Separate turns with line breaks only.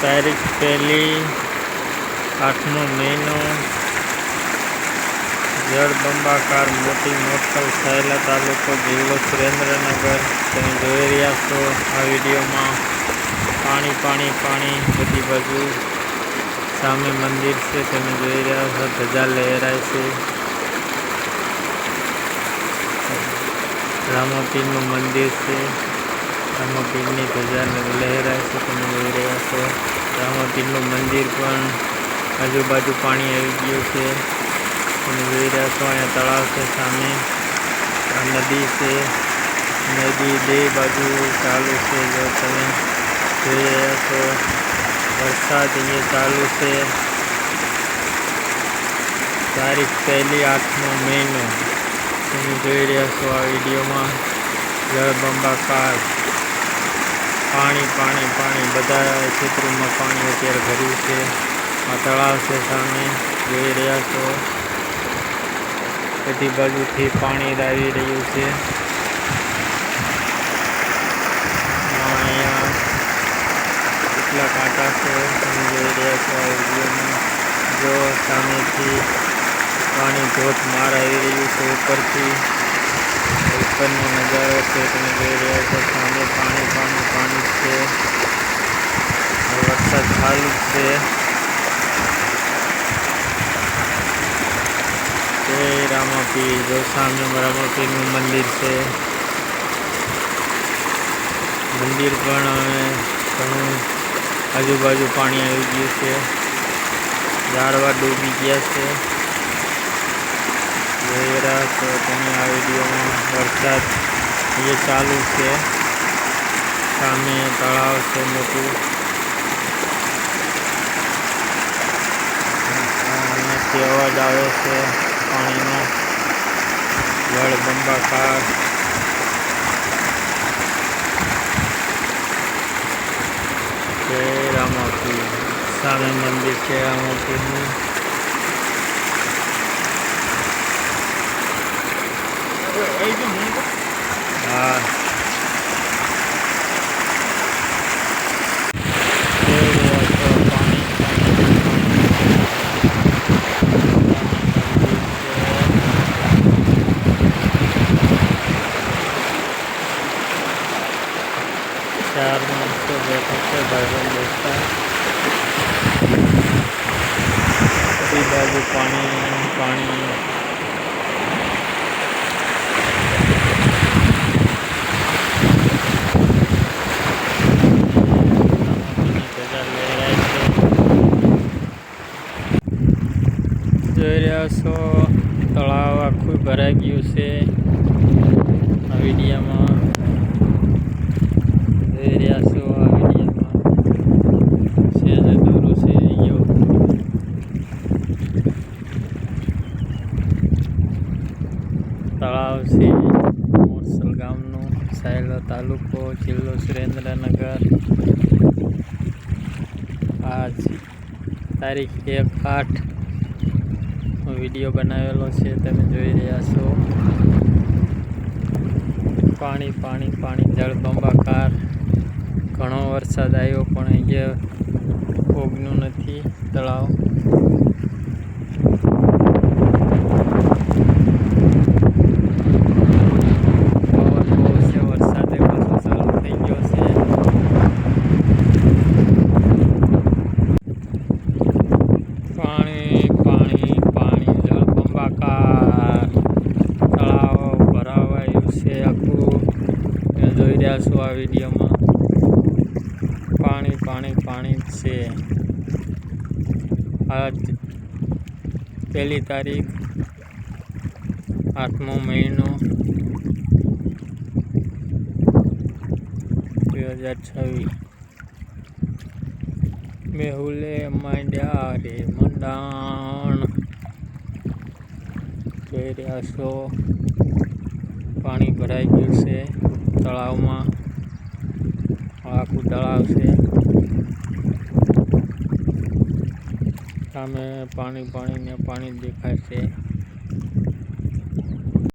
તારીખ 1 8મો મહિનો જળબંબાકાર મોટી મોટલ સાયલા તાલુકો જિલ્લો સુરેન્દ્રનગર. તમે જોઈ રહ્યા છો આ વિડીયોમાં પાણી પાણી પાણી બધી બાજુ. સામે મંદિર છે, તમે જોઈ રહ્યા છો ધજા લહેરાય છે. રામાપીરનું મંદિર છે, રામાપીરની ધજા લહેરાય છે, તમે જોઈ રહ્યા છો. રામાપીરનું મંદિર પણ આજુબાજુ પાણી આવી ગયું છે, તમે જોઈ રહ્યા છો. અહીંયા તળાવ છે, સામે આ નદી છે, નદી બે બાજુ ચાલુ છે. જો તમે જોઈ રહ્યા છો વરસાદ અહીંયા ચાલુ છે. તારીખ 1 8મો મહિનો તમે જોઈ રહ્યા છો આ વિડીયોમાં જળબંબાકાર પાણી પાણી પાણી. બધા ક્ષેત્રોમાં પાણી અત્યારે ભર્યું છે. આ તળાવ છે, સામે જોઈ રહ્યા છો. બધી બાજુથી પાણી આવી રહ્યું છે. અહીંયા કેટલા કાંટા છે, તમે જોઈ રહ્યા છો આ વિડીયોમાં. જો સામેથી પાણી ધોધમાર આવી રહ્યું છે, ઉપરથી ઉપરનો નજારો છે, તમે જોઈ રહ્યા છો. સામે પાણી પાણી પાણી છે. વરસાદ ચાલુ છે. જય રામાપીર. જો સામે રામાપીરનું મંદિર છે. મંદિર પણ હવે ઘણું આજુબાજુ પાણી આવી ગયું છે. ઝાડવા ડૂબી ગયા છે. જોઈ રહ્યા છો તમે આ વિડીયોમાં વરસાદ એ ચાલુ છે. સામે તળાવ છે મોટું. અહીંયાથી અવાજ આવે છે પાણીનો. જળબંબાકાર જય રામાપીર. સામે મંદિર છે રામાપીરનું. હા, ચાર માણસો બેઠા છે, ભાઈબંધ દોસ્તા. બધી બાજુ પાણી પાણી. જોઈ રહ્યા છો તળાવ આખું ભરાઈ ગયું છે. આ વિડીયામાં જોઈ રહ્યા છો. આ વિડીયામાં છે જે દોરું છે ગયો. તળાવ છે મોરસલ ગામનું, સાયલા તાલુકો, જિલ્લો સુરેન્દ્રનગર. આજ તારીખ 1 8 વિડીયો બનાવેલો છે, તમે જોઈ રહ્યા છો. પાણી પાણી પાણી જળબંબાકાર. ઘણો વરસાદ આવ્યો પણ અહીંયા ઓગનું નથી તળાવ. પવન બહુ છે, વરસાદ પાછો ચાલુ થઈ ગયો છે. પાણી પાણી પાણી જળબંબાકાર. તળાવ ભરાવાયું છે આખું. તમે જોઈ રહ્યા છો આ વિડીયોમાં પાણી પાણી પાણી છે. આજ 1 તારીખ 8મો મહિનો 2026. મેહુલે માંડ્યા રે મંડાણ. જોઈ રહ્યા છો પાણી ભરાઈ ગયું છે તળાવમાં. આખું તળાવ છે. સામે પાણી પાણી ને પાણી દેખાય છે.